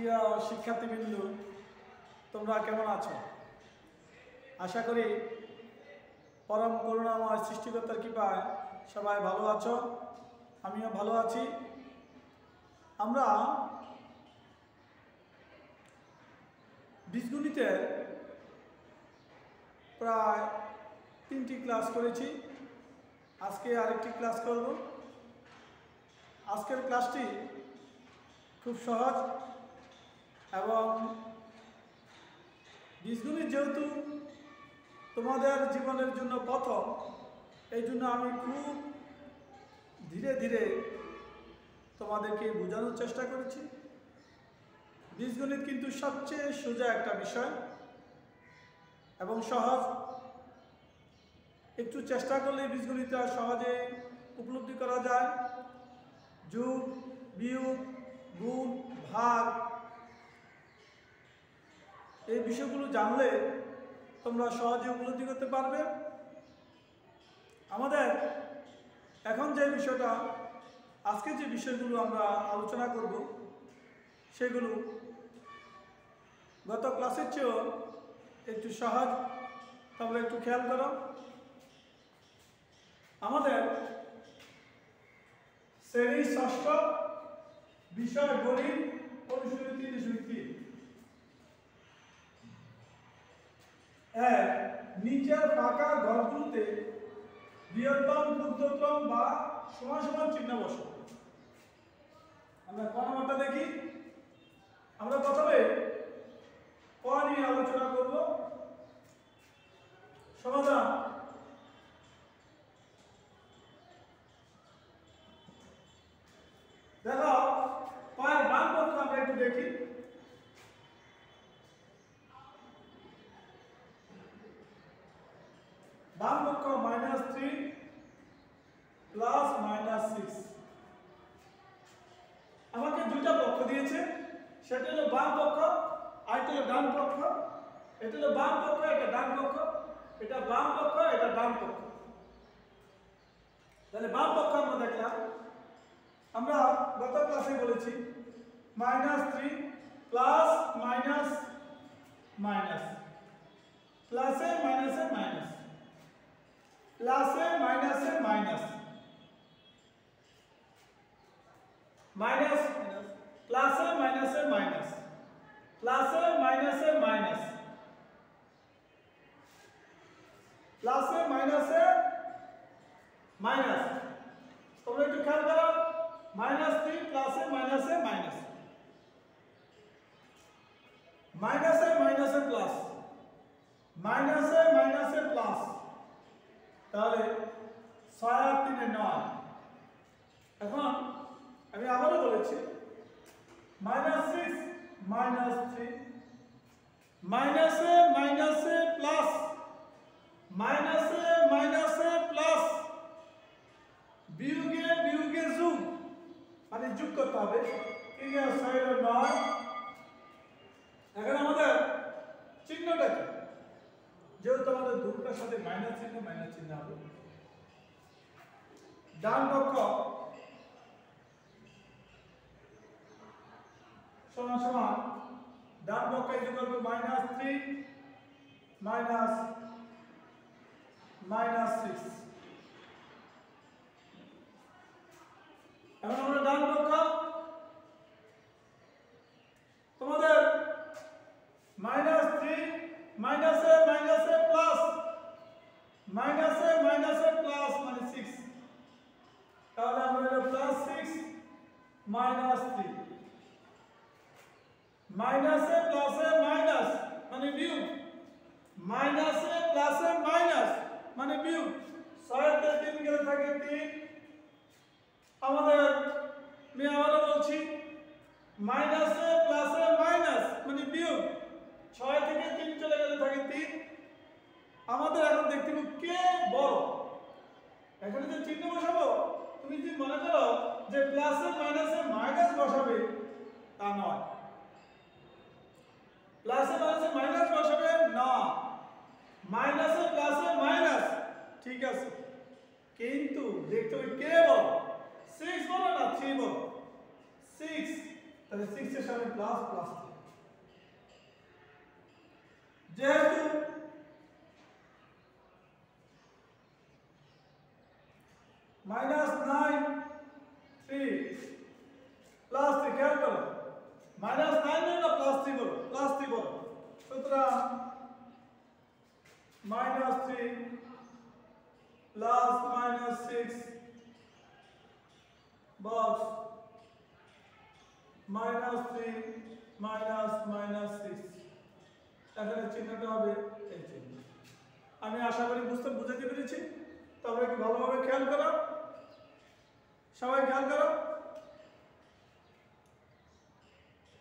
প্রিয় শিক্ষার্থীবৃন্দ, তোমরা কেমন আছো? আশা করি পরম করুণাময় সৃষ্টিকর্তার কৃপায় সবাই ভালো আছো। আমিও ভালো আছি। আমরা বীজগণিতের প্রায় 3টি ক্লাস করেছি। আজকে আরেকটি ক্লাস করব। আজকের ক্লাসটি খুব সহজ এবং বীজগণিত যেহেতু তোমাদের জীবনের জন্য প্রথম, এই জন্য আমি খুব ধীরে ধীরে তোমাদেরকে বোঝানোর চেষ্টা করেছি। বীজগণিত কিন্তু সবচেয়ে সোজা একটা বিষয় এবং সহজ। একটু চেষ্টা করলে বীজগণিত সহজে উপলব্ধি করা যায়। যোগ, বিয়োগ, গুণ, ভাগ এই বিষয়গুলো জানলে তোমরা সহজে উপলব্ধি করতে পারবে। আমাদের এখন যে বিষয়টা, আজকে যে বিষয়গুলো আমরা আলোচনা করব, সেগুলো গত ক্লাসের চেয়েও একটু সহজ। তোমরা একটু খেয়াল করো। আমাদের শ্রেণী ষষ্ঠ, বিষয় গণিত, অনুশীলনী 3.3 নিচের ফাঁকা ঘরগুলোতে বৃহত্তম, ক্ষুদ্রতম বা সমান সমান চিহ্ন বসাও। আমরা ক নাম্বারটা দেখি। আমরা প্রথমে ক নিয়ে আলোচনা করব। সমাধান। দেখো কয়ের বাম পক্ষ আমরা একটু দেখি। বাম পক্ষ -3 প্লাস -6। আমাকে দুইটা পক্ষ দিয়েছে, সেটা হলো বাম পক্ষ আর এটা হলো ডান পক্ষ। এটা হলো বাম পক্ষ, এটা ডান পক্ষ। এটা বাম পক্ষ, এটা ডান পক্ষ। তাহলে বাম পক্ষ আমরা দেখলাম। আমরা গত ক্লাসে বলেছি -3 প্লাস মাইনাস মাইনাস, প্লাসে মাইনাসে মাইনাস, প্লাসে মাইনাসে মাইনাস, মাইনাস প্লাসে মাইনাসে মাইনাস, প্লাসে মাইনাসে মাইনাস, প্লাসে মাইনাসে মাইনাস। তোমরা একটু খেয়াল করো। -3 প্লাসে মাইনাসে মাইনাস, মাইনাসে মাইনাসে প্লাস, মাইনাসে মাইনাসে প্লাস। তাহলে 6 আর 3 9। এখন আমি আবারও বলেছি -6 -3, মাইনাসে মাইনাসে প্লাস, মাইনাসে মাইনাসে প্লাস, বিয়োগে বিয়োগে যোগ, মানে যোগ করতে হবে। 3 আর 6 হলো 9। এখন আমাদের চিহ্নটা কি? যেহেতু আমাদের দুটোর সাথে মাইনাস চিহ্ন হবে। ডান পক্ষ সমান সমান ডান পক্ষ ইকুয়াল টু -3 মাইনাস -6। এখন আমরা ডান পক্ষ তোমাদের -3 মাইনাসে মাইনাসে প্লাস, মাইনাসে মাইনাসে প্লাস মানে 6। তাহলে আমরা এটা +6 -3, মাইনাসে প্লাসে মাইনাস মানে বিয়োগ, মাইনাসে প্লাসে মাইনাস মানে বিয়োগ। 6 তে 3 গেলে থাকে 3। আমাদের আমি আবারও বলছি মাইনাসে প্লাসে মাইনাস মানে বিয়োগ। 6 থেকে 3 চলে গেলে থাকে 3। আমাদের এখন দেখতে হবে কে বড়। এখানে যে চিহ্ন বসাবো, তুমি যদি মনে করো যে প্লাসে মাইনাসে মাইনাস বসাবে, তা নয়। প্লাসে মাইনাসে মাইনাস বসাবে না, মাইনাসে প্লাসে মাইনাস, ঠিক আছে। কিন্তু দেখতে হবে কে বড়, 6 বড় না 3 বড়। 6 তাহলে 6 এর সামনে প্লাস প্লাস 3 যেহেতু মাইনাস 9 3 প্লাস 3 খেয়াল করো মাইনাস 9 না প্লাস 3 বলো প্লাস 3 বলো সুতরাং minus 3 plus minus 6 box minus 3 minus minus 6 এখানে চিহ্নটা হবে এই চিহ্ন আমি আশা করি বুঝাতে পেরেছি তবে একটু ভালোভাবে খেয়াল করো সবাই খেয়াল করো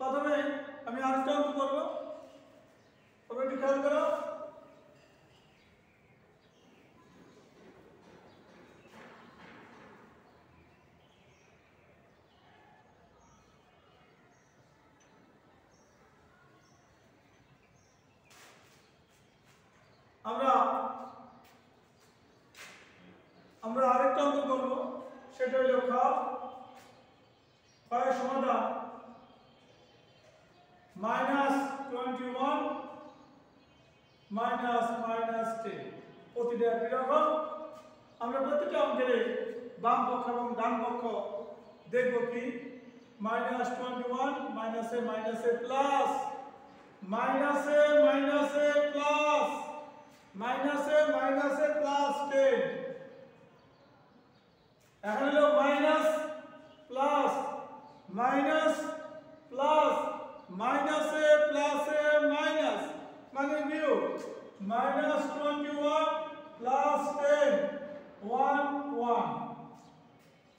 প্রথমে আমি আরেকটা অঙ্ক করব তবে একটু খেয়াল করো আমরা আরেকটা অঙ্ক করব সেটা হলো ক্ষয়ের সমাধান -21 -10 প্রতিটা একই রকম আমরা প্রতিটা অঙ্কের বাম পক্ষ এবং ডান পক্ষ দেখব কি -21 মাইনাসে মাইনাসে প্লাস মাইনাসে মাইনাসে প্লাস মাইনাসে মাইনাসে প্লাস 10 এখন হলো মাইনাস প্লাস মাইনাস প্লাস মাইনাসে প্লাসে মাইনাস মানে বিয়োগ -21 প্লাস 10 1 1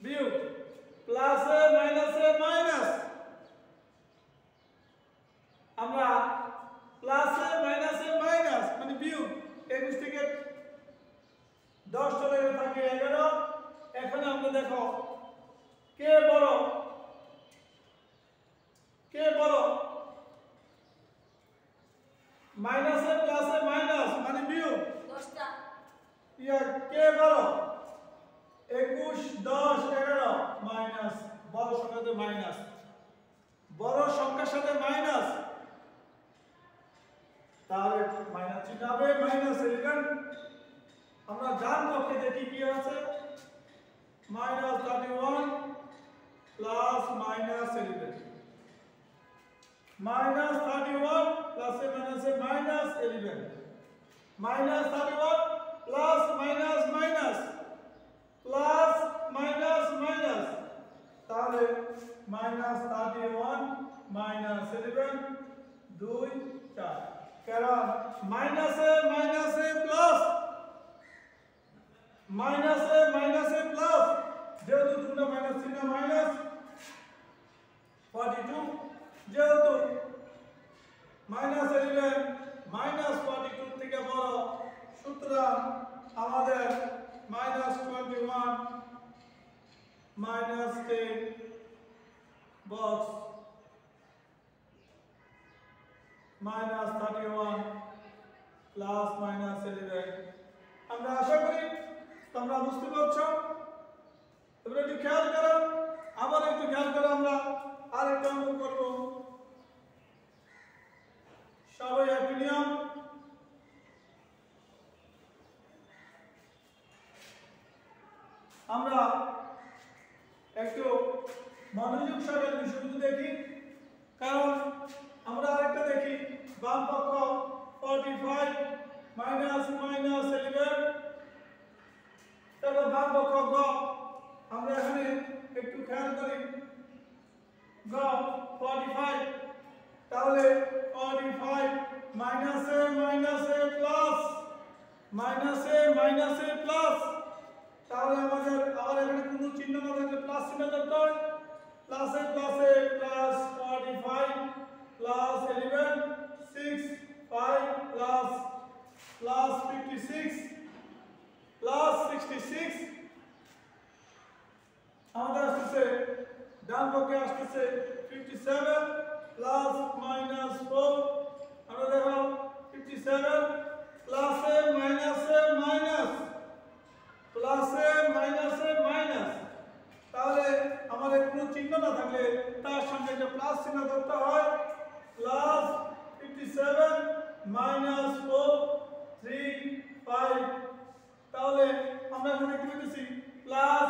বিয়োগ প্লাসে মাইনাসে মাইনাস আমরা প্লাসে মাইনাসে মাইনাস মানে বিয়োগ 21 থেকে 10 চলে গেলে থাকে 11 এখন আমরা দেখো কে বড় মাইনাসে প্লাসে মাইনাস মানে বিয়োগ 10টা কে বড় 21 10 11 মাইনাস বড় সংখ্যাতে মাইনাস বড় সংখ্যার সাথে মাইনাস তাহলে মাইনাস চিহ্ন হবে -11 আমরা ডান পক্ষে দেখি কি আছে -31 plus -11 -31 plus -11 -31 plus minus minus plus minus minus তাহলে -31 -11 2 4 কারণ মাইনাসে মাইনাসে প্লাস মাইনাসে মাইনাসে প্লাস যেহেতু দুটো মাইনাস চিহ্ন মাইনাস 42 যেহেতু -11 -42 থেকে বড় সুতরাং আমাদের -21 -10 বক্স -31 প্লাস -11 আমরা আশা করি তোমরা বুঝতে পারছো তোমরা একটু খেয়াল করো আবার একটু খেয়াল করো আমরা আরেকটা অঙ্ক করব সবাই একই নিয়ম আমরা একটু মনোযোগ সহকারে বিষয়গুলো দেখি কারণ আমরা আরেকটা দেখি বাম পক্ষ 45 -11 তারপর বাম পক্ষ গ আমরা এখানে একটু খেয়াল করি গ 45 তাহলে 45 মাইনাসে মাইনাসে প্লাস মাইনাসে মাইনাসে প্লাস তাহলে আমাদের আবার এখানে কোনো চিহ্ন না থাকলে প্লাস চিহ্ন ধরতে হয় প্লাসে প্লাসে plus 45 plus 11 6 5 plus plus 56 plus 66 আমাদের আসছে ডান পক্ষে আসছে 57 প্লাস মাইনাস 4 আমরা দেখো 57 প্লাসে মাইনাসে মাইনাস প্লাসে মাইনাসে মাইনাস তাহলে আমাদের কোনো চিহ্ন না থাকলে তার সঙ্গে একটা প্লাস চিহ্ন ধরতে হয় প্লাস 57 মাইনাস 4 3 5 তাহলে আমরা এখন দেখতে পাচ্ছি প্লাস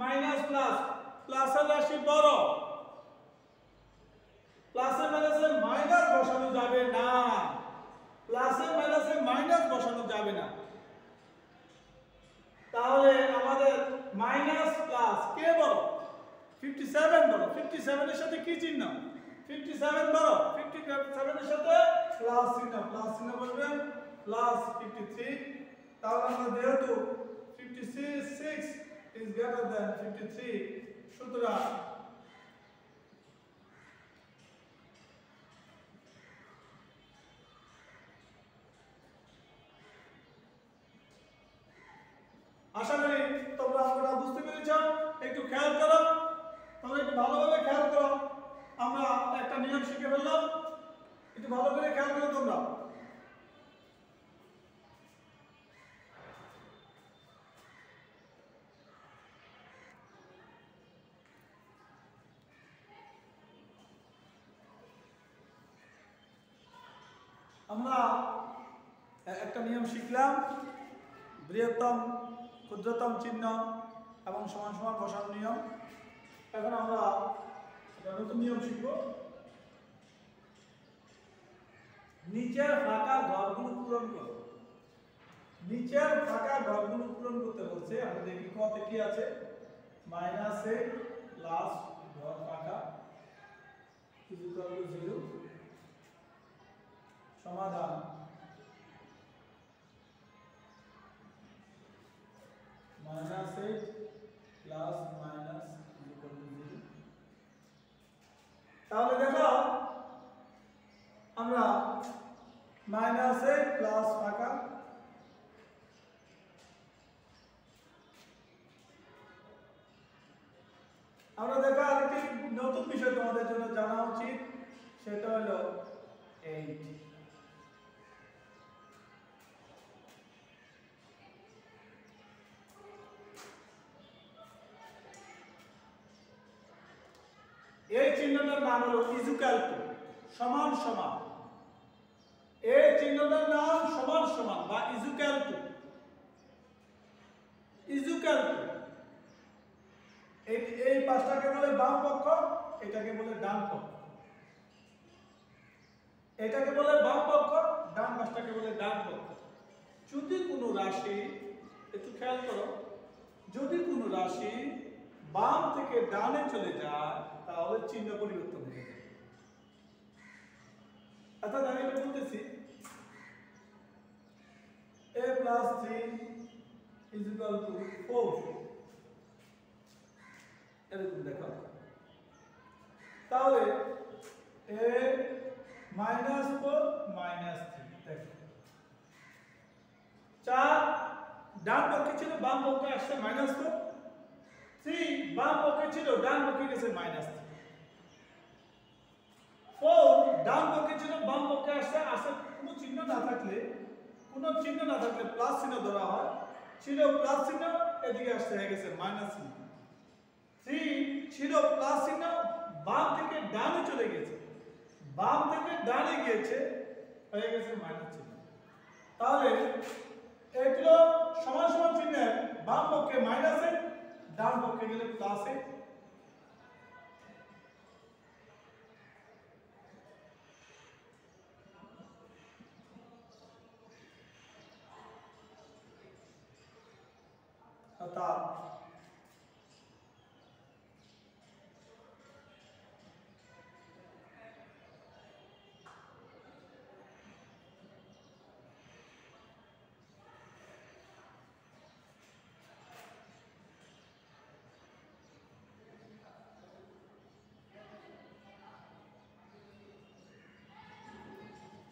মাইনাস প্লাস প্লাসের রাশি বড় প্লাসে মাইনাসে মাইনাস বসানো যাবে না প্লাসে মাইনাসে মাইনাস বসানো যাবে না তাহলে আমাদের মাইনাস প্লাস কে বড় 57 বড় 57 এর সাথে কি চিহ্ন 57 বড় 57 এর সাথে প্লাস চিহ্ন বলবেন প্লাস 53 তাহলে আমরা যেহেতু 56 is greater than 53 সুতরাং আশা করি তোমরা আমরা বুঝতে পেরেছো একটু খেয়াল করো তোমরা একটু ভালোভাবে খেয়াল করো আমরা একটা নিয়ম শিখে ফেললাম একটু ভালো করে খেয়াল করো তোমরা আমরা একটা নিয়ম শিখলাম বৃহত্তম ক্ষুদ্রতম চিহ্ন এবং সমান সমান বসানোর নিয়ম এখন আমরা একটা নতুন নিয়ম শিখব নিচের ফাঁকা ঘরগুলো পূরণ করো নিচের ফাঁকা ঘরগুলো পূরণ করতে বলছে আমরা দেখি কতে কি আছে -8 প্লাস ঘর ফাঁকা = 0 সমাধান -8 প্লাস মাইনাস = 0 তাহলে দেখো আমরা -8 প্লাস ফাঁকা আমরা দেখো আরেকটি নতুন বিষয় তোমাদের জন্য জানা উচিত সেটা হলো 8 এই চিহ্নটার নাম হলো ইকুয়াল টু সমান সমান এই চিহ্নটার নাম সমান সমান বা ইকুয়াল টু এই পাশটাকে বলে বাম পক্ষ এটাকে বলে ডান পক্ষ এটাকে বলে বাম পক্ষ ডান পাশটাকে বলে ডান পক্ষ যদি কোনো রাশি একটু খেয়াল করো যদি কোনো রাশি বাম থেকে ডানে চলে যায় তাহলে চিহ্ন পরিবর্তন হয়ে যায় অর্থাৎ আমি এটা বলতেছি a plus 3 is equal to 4 এরকম দেখো তাহলে a minus 4 minus 3 দেখো 4 ডান পক্ষে ছিল বাম পক্ষে আসছে -4 3 বাম পক্ষে ছিল ডান পক্ষে গেছে -3 4 ডান পক্ষে ছিল বাম পক্ষে আসছে কোনো চিহ্ন না থাকলে প্লাস চিহ্ন ধরা হয় ছিল প্লাস চিহ্ন এদিকে আসছে হয়ে গেছে মাইনাস চিহ্ন 3 ছিল প্লাস চিহ্ন বাম থেকে ডানে চলে গেছে বাম থেকে ডানে গিয়েছে হয়ে গেছে মাইনাস চিহ্ন তাহলে এগুলো সমান সমান চিহ্নের বাম পক্ষে মাইনাসে ডান পক্ষে গেলে প্লাসে অর্থাৎ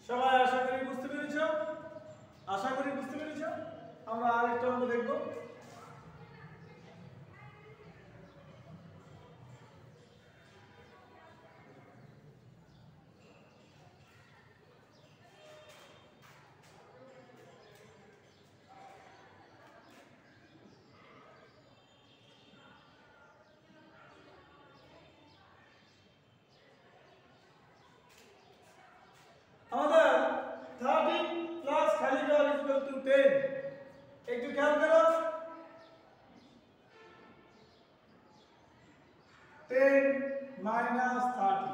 সবাই আশা করি বুঝতে পেরেছো আমরা আরেকটা অঙ্ক দেখব -30,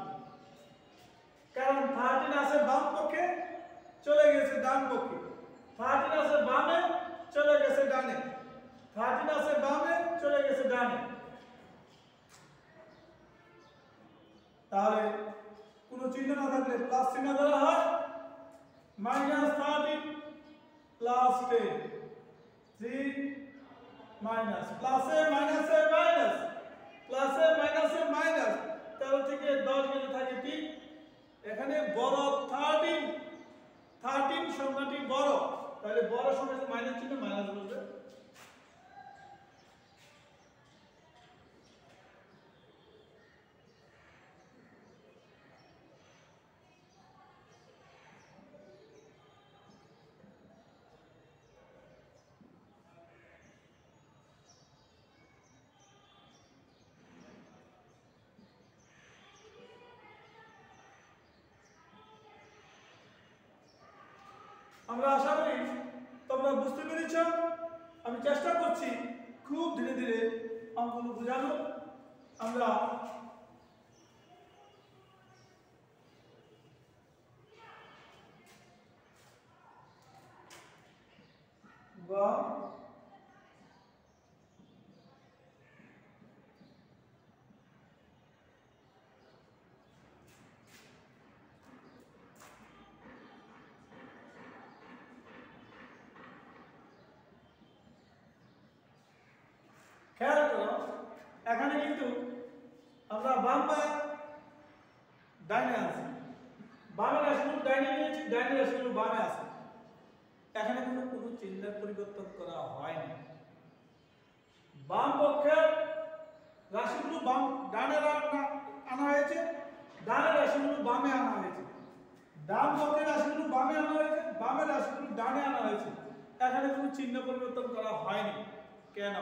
কারণ 13 আছে বাম পক্ষে চলে গেছে ডান পক্ষে, 13 আছে বামে চলে গেছে ডানে, 13 আছে বামে চলে গেছে ডানে। তাহলে কোনো চিহ্ন না থাকলে প্লাস চিহ্ন দেওয়া হয়, -13 প্লাস 10, 3 মাইনাস, প্লাসে মাইনাসে মাইনাস, প্লাসে মাইনাসে মাইনাস, 13 থেকে 10 গেলে থাকে 3, এখানে বড় 13 সংখ্যাটি বড়, তাহলে বড় সংখ্যাতে মাইনাস চিহ্ন মাইনাস বলবে। আমরা আশা করি তোমরা বুঝতে পেরেছ। আমি চেষ্টা করছি খুব ধীরে ধীরে অঙ্কগুলো বোঝানো। আমরা খেয়াল করো, এখানে কিন্তু আমরা বাম বা ডাইনে আছি, বামে রাশিগুলো ডাইনে নিয়েছি, ডাইনে রাশিগুলো বামে আছে। এখানে কোনো চিহ্নের পরিবর্তন করা হয়নি। বাম পক্ষের রাশিগুলো বাম ডানে আনা হয়েছে, ডানের রাশিগুলো বামে আনা হয়েছে, ডান পক্ষের রাশিগুলো বামে আনা হয়েছে, বামের রাশিগুলো ডানে আনা হয়েছে। এখানে কোনো চিহ্ন পরিবর্তন করা হয়নি। কেন?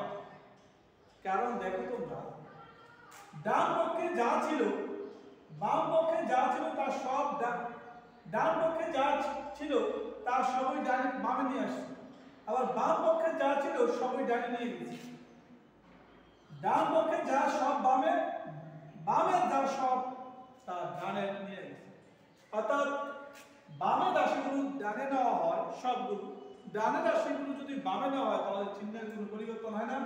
কারণ দেখো তোমরা, ডান পক্ষে যা ছিল বাম পক্ষে যা ছিল তার সব ডান পক্ষে যা ছিল তার সবই ডানে বামে নিয়ে আসছে, আবার বাম পক্ষে যা ছিল সবই ডানে নিয়ে গেছে। ডান পক্ষে যা সব বামে, বামে যা সব তার ডানে নিয়ে গেছে। অর্থাৎ বামে রাশিগুলো ডানে নেওয়া হয় সবগুলো, ডানে রাশিগুলো যদি বামে নেওয়া হয় তাহলে চিহ্নের কোনো পরিবর্তন হয় না।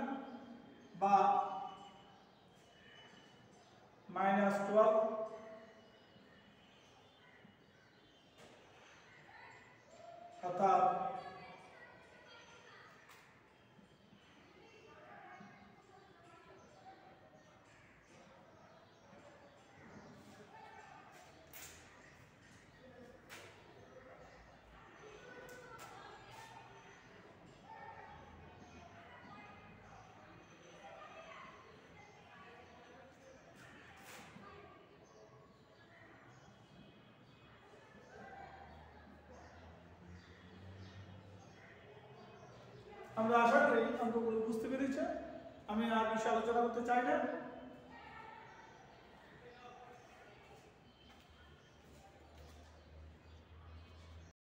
বা -12 অর্থাৎ আমরা আশা করি অঙ্কগুলো বুঝতে পেরেছ। আমি আর বেশি আলোচনা করতে চাই না।